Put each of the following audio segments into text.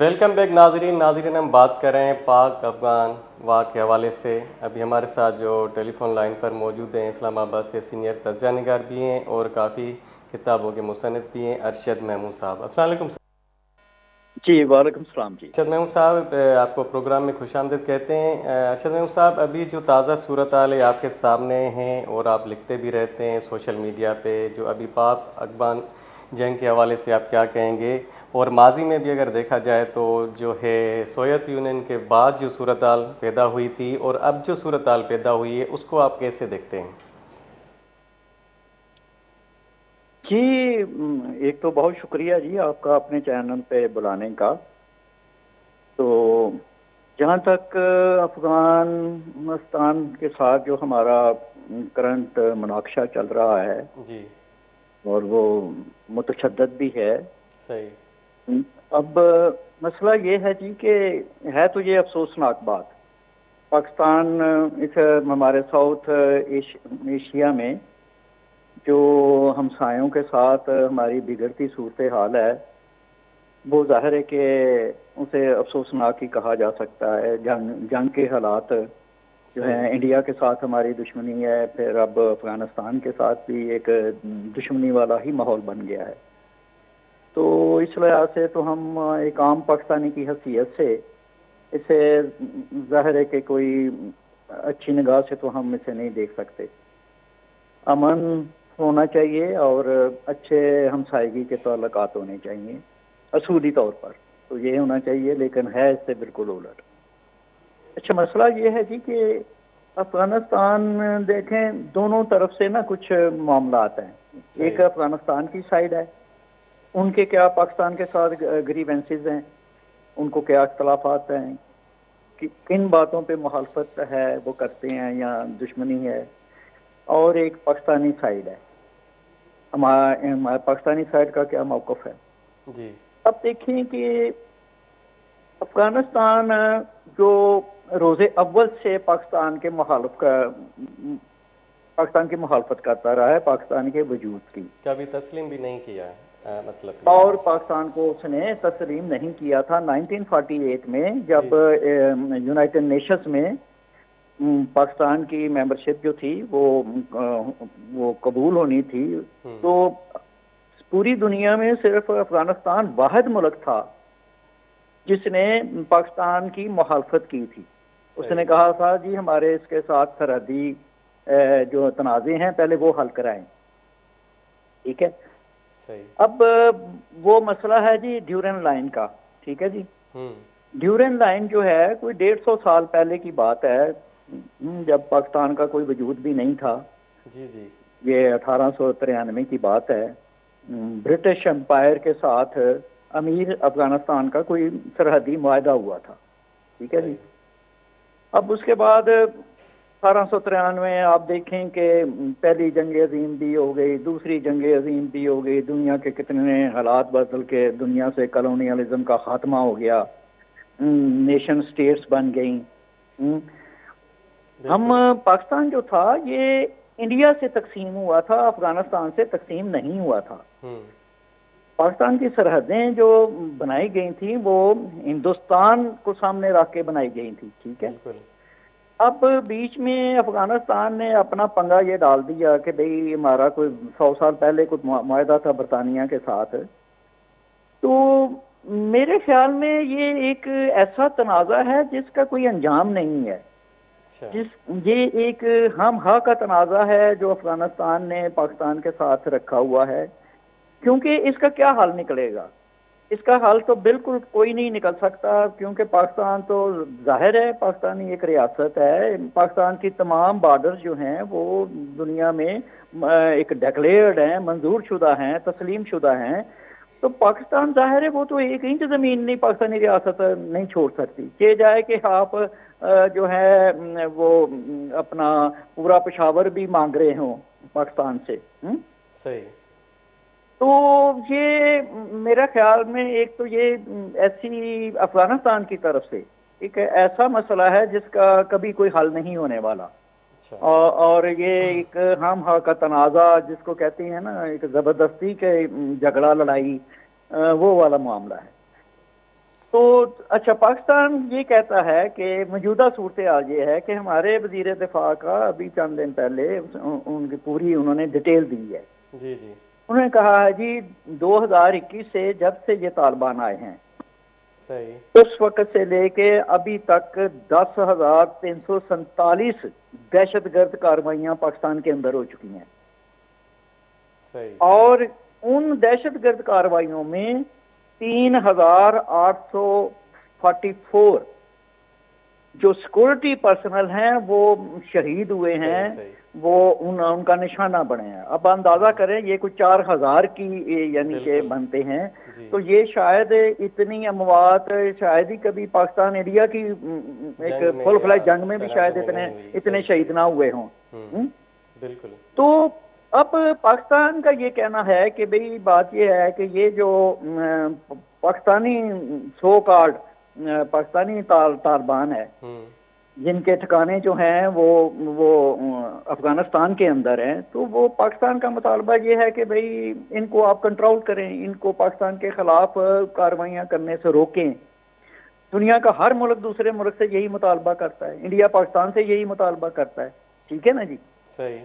Welcome back ناظرین ہم بات کر رہے ہیں پاک افغان وا کے حوالے سے. ابھی ہمارے ساتھ جو ٹیلی فون لائن پر موجود ہیں اسلام آباد سے سینئر تجزیہ نگار بھی ہیں اور کافی کتابوں کے مصنف بھی ہیں ارشد محمود صاحب. السلام علیکم سر. جی وعلیکم السلام. جی ارشد محمود صاحب آپ کو پروگرام میں خوش آمدید کہتے ہیں. ارشد محمود صاحب ابھی جو تازہ صورتحال ہے آپ کے سامنے ہیں اور آپ لکھتے بھی رہتے ہیں سوشل میڈیا پہ, جو ابھی پاک افغان جنگ کے حوالے سے آپ کیا کہیں گے, اور ماضی میں بھی اگر دیکھا جائے تو جو ہے سوویت یونین کے بعد جو صورتحال پیدا ہوئی تھی اور اب جو صورتحال پیدا ہوئی ہے اس کو آپ کیسے دیکھتے ہیں؟ جی ایک تو بہت شکریہ جی آپ کا اپنے چینل پہ بلانے کا. تو جہاں تک افغانستان کے ساتھ جو ہمارا کرنٹ مناقشہ چل رہا ہے جی اور وہ متشدد بھی ہے. صحیح. اب مسئلہ یہ ہے جی کہ ہے تو یہ افسوسناک بات. پاکستان اس ہمارے ساؤتھ ایشیا میں جو ہمسایوں کے ساتھ ہماری بگڑتی صورتحال ہے وہ ظاہر ہے کہ اسے افسوسناک ہی کہا جا سکتا ہے. جنگ کے حالات جو صحیح. ہیں, انڈیا کے ساتھ ہماری دشمنی ہے, پھر اب افغانستان کے ساتھ بھی ایک دشمنی والا ہی ماحول بن گیا ہے. تو اس لحاظ سے تو ہم ایک عام پاکستانی کی حیثیت سے اسے ظاہر ہے کہ کوئی اچھی نگاہ سے تو ہم اسے نہیں دیکھ سکتے. امن ہونا چاہیے اور اچھے ہمسائیگی کے تعلقات ہونے چاہیے اصولی طور پر, تو یہ ہونا چاہیے, لیکن ہے اس سے بالکل الٹ. اچھا مسئلہ یہ ہے جی کہ افغانستان دیکھیں دونوں طرف سے نا کچھ معاملات ہیں. ایک صحیح. افغانستان کی سائڈ ہے, ان کے کیا پاکستان کے ساتھ گریوینسز ہیں, ان کو کیا اختلافات ہیں, کن باتوں پہ مخالفت ہے وہ کرتے ہیں یا دشمنی ہے. اور ایک پاکستانی سائڈ ہے, ہمارا پاکستانی سائڈ کا کیا موقف ہے. جی. اب دیکھیں کہ افغانستان جو روز اول سے پاکستان کی مخالفت کرتا رہا ہے, پاکستان کے وجود کی, کبھی تسلیم بھی نہیں کیا مطلب اور یہ. پاکستان کو اس نے تسلیم نہیں کیا تھا. 1948 میں جی جب یونائٹڈ نیشنز میں پاکستان کی ممبرشپ جو تھی وہ قبول ہونی تھی, تو پوری دنیا میں صرف افغانستان واحد ملک تھا جس نے پاکستان کی مخالفت کی تھی. اس صحیح. نے کہا تھا جی ہمارے اس کے ساتھ سرحدی جو تنازع ہیں پہلے وہ حل کرائیں. ٹھیک ہے. صحیح. اب وہ مسئلہ ہے جی ڈیورن لائن کا. ٹھیک ہے جی. ڈیورن لائن جو ہے کوئی 150 سال پہلے کی بات ہے, جب پاکستان کا کوئی وجود بھی نہیں تھا. جی جی. یہ 1893 کی بات ہے. برٹش امپائر کے ساتھ امیر افغانستان کا کوئی سرحدی معاہدہ ہوا تھا. ٹھیک ہے جی. صحیح. اب اس کے بعد 1893 آپ دیکھیں کہ پہلی جنگ عظیم بھی ہو گئی, دوسری جنگ عظیم بھی ہو گئی, دنیا کے کتنے حالات بدل کے دنیا سے کالونیلزم کا خاتمہ ہو گیا, نیشن سٹیٹس بن گئیں. ہم بالکل. پاکستان جو تھا یہ انڈیا سے تقسیم ہوا تھا, افغانستان سے تقسیم نہیں ہوا تھا. پاکستان کی سرحدیں جو بنائی گئی تھیں وہ ہندوستان کو سامنے رکھ کے بنائی گئی تھیں. ٹھیک ہے. بالکل. اب بیچ میں افغانستان نے اپنا پنگا یہ ڈال دیا کہ بھئی ہمارا کوئی 100 سال پہلے کوئی معاہدہ تھا برطانیہ کے ساتھ. تو میرے خیال میں یہ ایک ایسا تنازع ہے جس کا کوئی انجام نہیں ہے. اچھا. یہ ایک ہم ہا کا تنازع ہے جو افغانستان نے پاکستان کے ساتھ رکھا ہوا ہے, کیونکہ اس کا کیا حل نکلے گا. اس کا حل تو بالکل کوئی نہیں نکل سکتا, کیونکہ پاکستان تو ظاہر ہے پاکستانی ایک ریاست ہے. پاکستان کی تمام بارڈر جو ہیں وہ دنیا میں ایک ڈکلیئرڈ ہیں, منظور شدہ ہیں, تسلیم شدہ ہیں. تو پاکستان ظاہر ہے وہ تو ایک انچ زمین نہیں پاکستانی ریاست نہیں چھوڑ سکتی. کہ جائے کہ آپ جو ہے وہ اپنا پورا پشاور بھی مانگ رہے ہوں پاکستان سے. صحیح. تو یہ میرا خیال میں ایک تو یہ ایسی افغانستان کی طرف سے ایک ایسا مسئلہ ہے جس کا کبھی کوئی حل نہیں ہونے والا. اچھا. اور یہ ایک ہم ہا کا تنازع جس کو کہتے ہیں نا, ایک زبردستی کے جھگڑا لڑائی, وہ والا معاملہ ہے. تو اچھا، پاکستان یہ کہتا ہے کہ موجودہ صورتحال یہ ہے کہ ہمارے وزیر دفاع کا ابھی چند دن پہلے ان کی پوری انہوں نے ڈیٹیل دی ہے. جی جی انہوں نے کہا ہے جی 2021 سے جب سے یہ طالبان آئے ہیں صحیح اس وقت سے لے کے ابھی تک 10,347 دہشت گرد کارروائیاں پاکستان کے اندر ہو چکی ہیں. صحیح اور ان دہشت گرد کارروائیوں میں 3,844 جو سیکورٹی پرسنل ہیں وہ شہید ہوئے ہیں، صحیح وہ ان کا نشانہ بنے ہیں. اب اندازہ کریں یہ کوئی 4,000 کی یعنی کہ بالکل بنتے ہیں. جی تو یہ شاید اتنی اموات شاید ہی کبھی پاکستان انڈیا کی ایک جنگ میں فل یا فلیج جنگ میں بھی شاید تنازع میں نہیں ہوئی. اتنے صحیح شہید صحیح نہ ہوئے ہوں. بالکل تو اب پاکستان کا یہ کہنا ہے کہ بھئی بات یہ ہے کہ یہ جو پاکستانی سو کارڈ پاکستانی طالبان ہے جن کے ٹھکانے جو ہیں وہ افغانستان کے اندر ہیں، تو وہ پاکستان کا مطالبہ یہ ہے کہ بھئی ان کو آپ کنٹرول کریں، ان کو پاکستان کے خلاف کارروائیاں کرنے سے روکیں. دنیا کا ہر ملک دوسرے ملک سے یہی مطالبہ کرتا ہے، انڈیا پاکستان سے یہی مطالبہ کرتا ہے. ٹھیک ہے نا جی. صحیح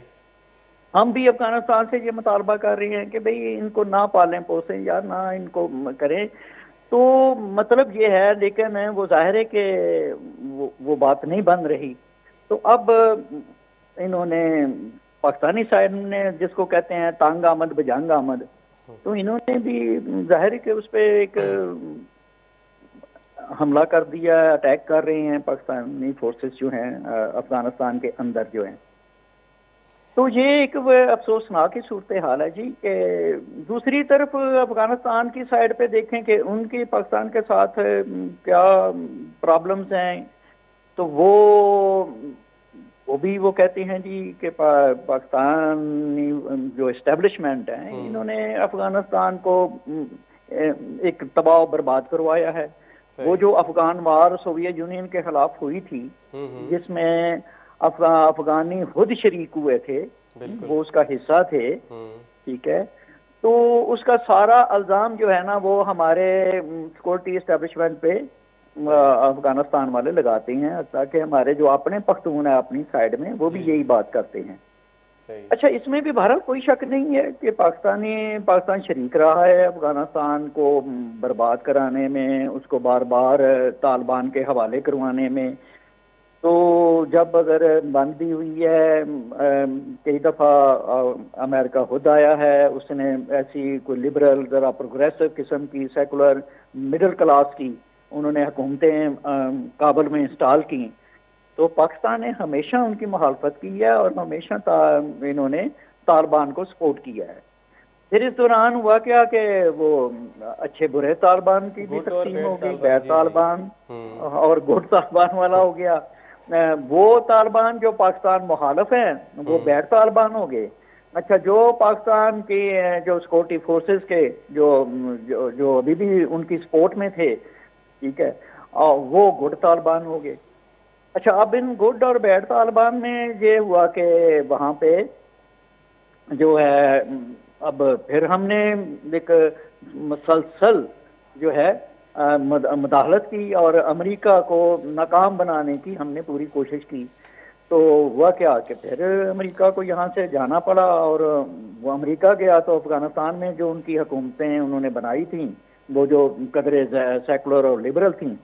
ہم بھی افغانستان سے یہ مطالبہ کر رہے ہیں کہ بھئی ان کو نہ پالیں پوسیں یا نہ ان کو کریں. تو مطلب یہ ہے، لیکن وہ ظاہر ہے کہ وہ بات نہیں بن رہی. تو اب انہوں نے پاکستانی سائڈ نے جس کو کہتے ہیں تانگ آمد بجنگ آمد، تو انہوں نے بھی ظاہر ہے کہ اس پہ ایک حملہ کر دیا، اٹیک کر رہے ہیں پاکستانی فورسز جو ہیں افغانستان کے اندر جو ہیں. تو یہ ایک افسوسناک کی صورتحال ہے جی. کہ دوسری طرف افغانستان کی سائڈ پہ دیکھیں کہ ان کی پاکستان کے ساتھ کیا پرابلمز ہیں. تو وہ بھی وہ کہتے ہیں جی کہ پاکستانی جو اسٹیبلشمنٹ ہیں انہوں نے افغانستان کو ایک تباہ و برباد کروایا ہے. وہ جو افغان وار سوویت یونین کے خلاف ہوئی تھی جس میں افغانی خود شریک ہوئے تھے، وہ اس کا حصہ تھے. ٹھیک ہے. تو اس کا سارا الزام جو ہے نا وہ ہمارے سیکورٹی اسٹیبلشمنٹ پہ افغانستان والے لگاتے ہیں، تاکہ ہمارے جو اپنے پختون ہیں اپنی سائڈ میں وہ بھی یہی بات کرتے ہیں. اچھا، اس میں بھی بہرحال کوئی شک نہیں ہے کہ پاکستان شریک رہا ہے افغانستان کو برباد کرانے میں، اس کو بار بار طالبان کے حوالے کروانے میں. تو جب اگر بندی ہوئی ہے، کئی دفعہ امریکہ خود آیا ہے، اس نے ایسی کوئی لبرل ذرا پروگریسو قسم کی سیکولر مڈل کلاس کی انہوں نے حکومتیں کابل میں انسٹال کی. تو پاکستان نے ہمیشہ ان کی مخالفت کی ہے اور ہمیشہ انہوں نے طالبان کو سپورٹ کیا ہے. پھر اس دوران ہوا کیا کہ وہ اچھے برے طالبان کی بھی تقسیم ہو گئی، غیر طالبان اور گڈ طالبان والا ہو گیا. وہ طالبان جو پاکستان مخالف ہیں وہ بیڈ طالبان ہو گئے. اچھا، جو پاکستان کی جو سیکورٹی فورسز کے جو ابھی بھی ان کی سپورٹ میں تھے، ٹھیک ہے، وہ گڈ طالبان ہو گئے. اچھا، اب ان گڈ اور بیڈ طالبان میں یہ ہوا کہ وہاں پہ جو ہے اب پھر ہم نے ایک مسلسل جو ہے مداخلت کی اور امریکہ کو ناکام بنانے کی ہم نے پوری کوشش کی. تو ہوا کیا کہ پھر امریکہ کو یہاں سے جانا پڑا، اور وہ امریکہ گیا تو افغانستان میں جو ان کی حکومتیں انہوں نے بنائی تھیں وہ جو قدرے سیکولر اور لبرل تھیں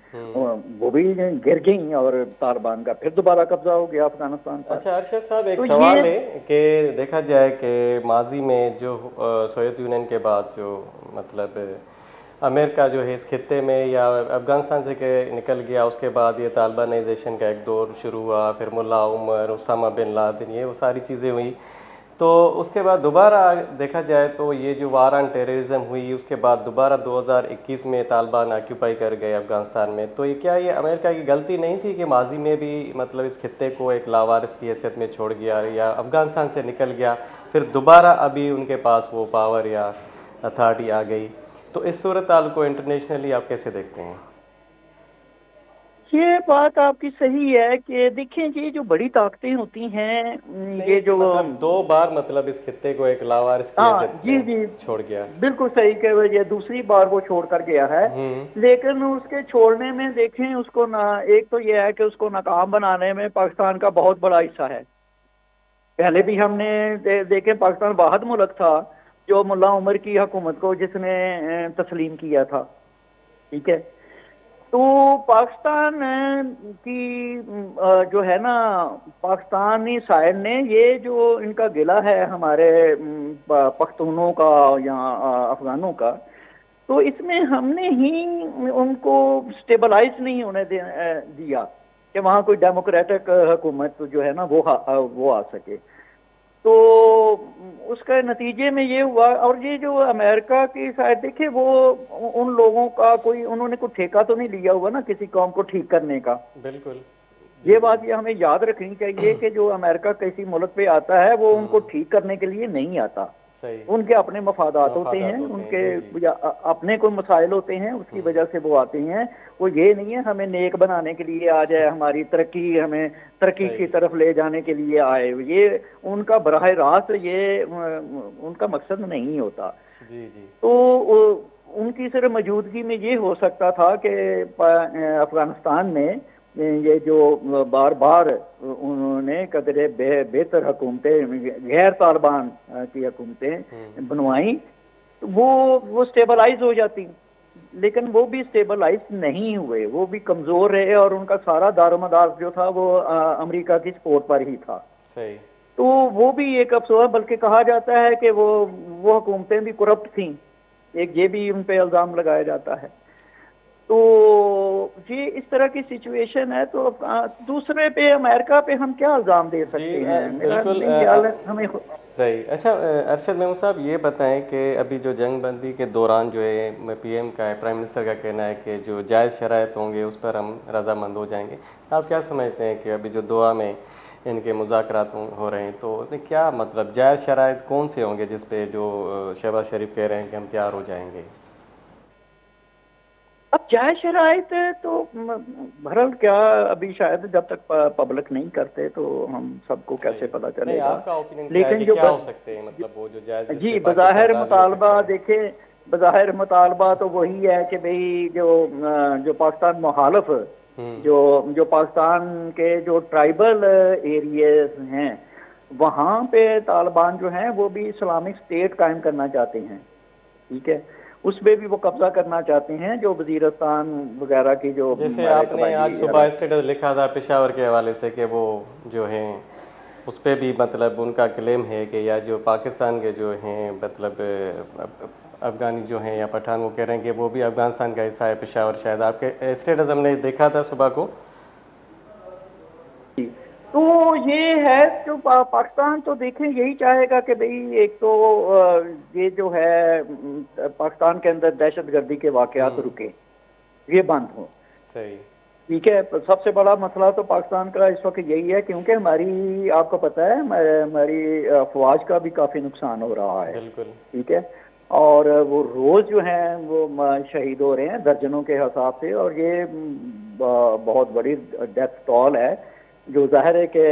وہ بھی گر گئیں اور طالبان کا پھر دوبارہ قبضہ ہو گیا افغانستان پر. اچھا ارشد صاحب، ایک سوال ہے کہ دیکھا جائے کہ ماضی میں جو سوویت یونین کے بعد جو مطلب امریکہ جو ہے اس خطے میں یا افغانستان سے نکل گیا، اس کے بعد یہ طالبانائزیشن کا ایک دور شروع ہوا، پھر ملا عمر، اسامہ بن لادن، یہ وہ ساری چیزیں ہوئی. تو اس کے بعد دوبارہ دیکھا جائے تو یہ جو وار آن ٹیررزم ہوئی، اس کے بعد دوبارہ 2021 میں طالبان آکیوپائی کر گئے افغانستان میں. تو یہ کیا یہ امریکہ کی غلطی نہیں تھی کہ ماضی میں بھی مطلب اس خطے کو ایک لاوارث کی حیثیت میں چھوڑ گیا یا افغانستان سے نکل گیا، پھر دوبارہ ابھی ان کے پاس وہ پاور یا اتھارٹی آ گئی؟ تو اس صورتحال کو انٹرنیشنلی آپ کیسے دیکھتے ہیں؟ یہ بات آپ کی صحیح ہے کہ دیکھیں یہ جو بڑی طاقتیں ہوتی ہیں یہ نہیں جو مطلب 2 بار مطلب اس خطے کو ایک لاوارث کی ہاں حیثیت جی میں جی چھوڑ گیا. بالکل صحیح کہ وہ یہ دوسری بار وہ چھوڑ کر گیا ہے. ہوں. لیکن اس کے چھوڑنے میں دیکھیں اس کو ایک تو یہ ہے کہ اس کو ناکام بنانے میں پاکستان کا بہت بڑا حصہ ہے. پہلے بھی ہم نے دیکھیں پاکستان واحد ملک تھا جو ملا عمر کی حکومت کو جس نے تسلیم کیا تھا. ٹھیک ہے. تو پاکستان کی جو ہے نا پاکستانی سائڈ نے یہ جو ان کا گلہ ہے ہمارے پختونوں کا یا افغانوں کا تو اس میں ہم نے ہی ان کو سٹیبلائز نہیں ہونے دیا کہ وہاں کوئی ڈیموکریٹک حکومت جو ہے نا وہ آ سکے. تو اس کے نتیجے میں یہ ہوا. اور یہ جو امریکہ کی سائڈ دیکھے وہ ان لوگوں کا کوئی انہوں نے کوئی ٹھیکہ تو نہیں لیا ہوا نا کسی قوم کو ٹھیک کرنے کا. بالکل. یہ بات یہ ہمیں یاد رکھنی چاہیے کہ جو امریکہ کسی ملک پہ آتا ہے وہ ان کو ٹھیک کرنے کے لیے نہیں آتا. صحیح. ان کے اپنے مفادات ہوتے ہیں, ان کے جی. اپنے کوئی مسائل ہوتے ہیں, اس کی وجہ سے وہ آتے ہیں. وہ یہ نہیں ہے ہمیں نیک بنانے کے لیے آ جائے, ہماری ترقی ہمیں ترقی کی صحیح. طرف لے جانے کے لیے آئے. یہ ان کا براہ راست یہ ان کا مقصد نہیں ہوتا. جی جی. تو ان کی صرف موجودگی میں یہ ہو سکتا تھا کہ افغانستان میں یہ جو بار بار انہوں نے قدرے بہتر حکومتیں غیر طالبان کی حکومتیں بنوائیں وہ سٹیبلائز ہو جاتی. لیکن وہ بھی سٹیبلائز نہیں ہوئے, وہ بھی کمزور رہے اور ان کا سارا دار و مدار جو تھا وہ امریکہ کی سپورٹ پر ہی تھا. صحیح. تو وہ بھی ایک افسوس, بلکہ کہا جاتا ہے کہ وہ حکومتیں بھی کرپٹ تھیں. ایک یہ بھی ان پہ الزام لگایا جاتا ہے. تو یہ اس طرح کی سچویشن ہے. تو دوسرے پہ امریکہ پہ ہم کیا الزام دے جی سکتے ہیں؟ میرا بالکل. نہیں خیال ہے ہمیں صحیح. اچھا ارشد محمود صاحب یہ بتائیں کہ ابھی جو جنگ بندی کے دوران جو ہے پی ایم کا ہے, پرائم منسٹر کا کہنا ہے کہ جو جائز شرائط ہوں گے اس پر ہم رضامند ہو جائیں گے. آپ کیا سمجھتے ہیں کہ ابھی جو دعا میں ان کے مذاکرات ہو رہے ہیں تو اس میں کیا مطلب جائز شرائط کون سے ہوں گے جس پہ جو شہباز شریف کہہ رہے ہیں کہ ہم تیار ہو جائیں گے؟ اب جائز شرائط تو بہرحال کیا ابھی شاید جب تک پبلک نہیں کرتے تو ہم سب کو کیسے پتہ نہیں, چلے گا. آپ کا اوپینین کیا ہے لیکن کہ جو کیا ہو سکتے ہیں مطلب وہ جو جائز جس پہ جی پاکستان بظاہر راضی ہو مطالبہ سکتا ہے؟ دیکھیں, بظاہر مطالبہ تو وہی ہے کہ بھئی جو پاکستان مخالف جو پاکستان کے جو ٹرائبل ایریاز ہیں وہاں پہ طالبان جو ہیں وہ بھی اسلامک اسٹیٹ قائم کرنا چاہتے ہیں. ٹھیک ہے. اس پہ بھی وہ قبضہ کرنا چاہتے ہیں جو وزیرستان وغیرہ کی جو جیسے ہمارے آپ نے آج قبائلی صبح اسٹیٹس لکھا تھا پشاور کے حوالے سے کہ وہ جو ہیں اس پہ بھی مطلب ان کا کلیم ہے کہ یا جو پاکستان کے جو ہیں مطلب افغانی جو ہیں یا پٹھان وہ کہہ رہے ہیں کہ وہ بھی افغانستان کا حصہ ہے پشاور. شاید آپ کے اسٹیٹس ہم نے دیکھا تھا صبح کو. تو یہ ہے جو پاکستان تو دیکھیں یہی چاہے گا کہ بھئی ایک تو یہ جو ہے پاکستان کے اندر دہشت گردی کے واقعات رکے, یہ بند ہو. صحیح. ٹھیک ہے. سب سے بڑا مسئلہ تو پاکستان کا اس وقت یہی ہے کیونکہ ہماری آپ کو پتہ ہے ہماری افواج کا بھی کافی نقصان ہو رہا ہے. بالکل. ٹھیک ہے. اور وہ روز جو ہیں وہ شہید ہو رہے ہیں درجنوں کے حساب سے, اور یہ بہت بڑی ڈیتھ ٹول ہے جو ظاہر ہے کہ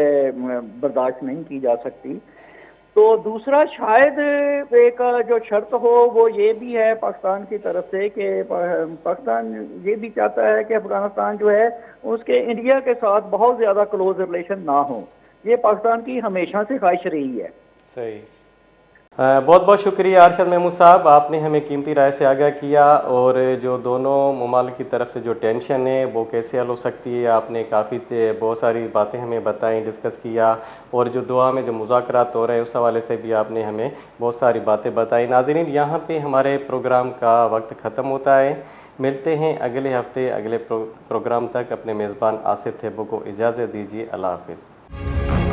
برداشت نہیں کی جا سکتی. تو دوسرا شاید ایک جو شرط ہو وہ یہ بھی ہے پاکستان کی طرف سے کہ پاکستان یہ بھی چاہتا ہے کہ افغانستان جو ہے اس کے انڈیا کے ساتھ بہت زیادہ کلوز ریلیشن نہ ہوں. یہ پاکستان کی ہمیشہ سے خواہش رہی ہے. صحیح. بہت بہت شکریہ ارشد محمود صاحب, آپ نے ہمیں قیمتی رائے سے آگاہ کیا اور جو دونوں ممالک کی طرف سے جو ٹینشن ہے وہ کیسے حل ہو سکتی ہے آپ نے کافی بہت ساری باتیں ہمیں بتائیں, ڈسکس کیا. اور جو دعا میں جو مذاکرات ہو رہے ہیں اس حوالے سے بھی آپ نے ہمیں بہت ساری باتیں بتائیں. ناظرین یہاں پہ ہمارے پروگرام کا وقت ختم ہوتا ہے. ملتے ہیں اگلے ہفتے اگلے پروگرام تک. اپنے میزبان آصف تھیبو کو اجازت دیجیے. اللہ حافظ.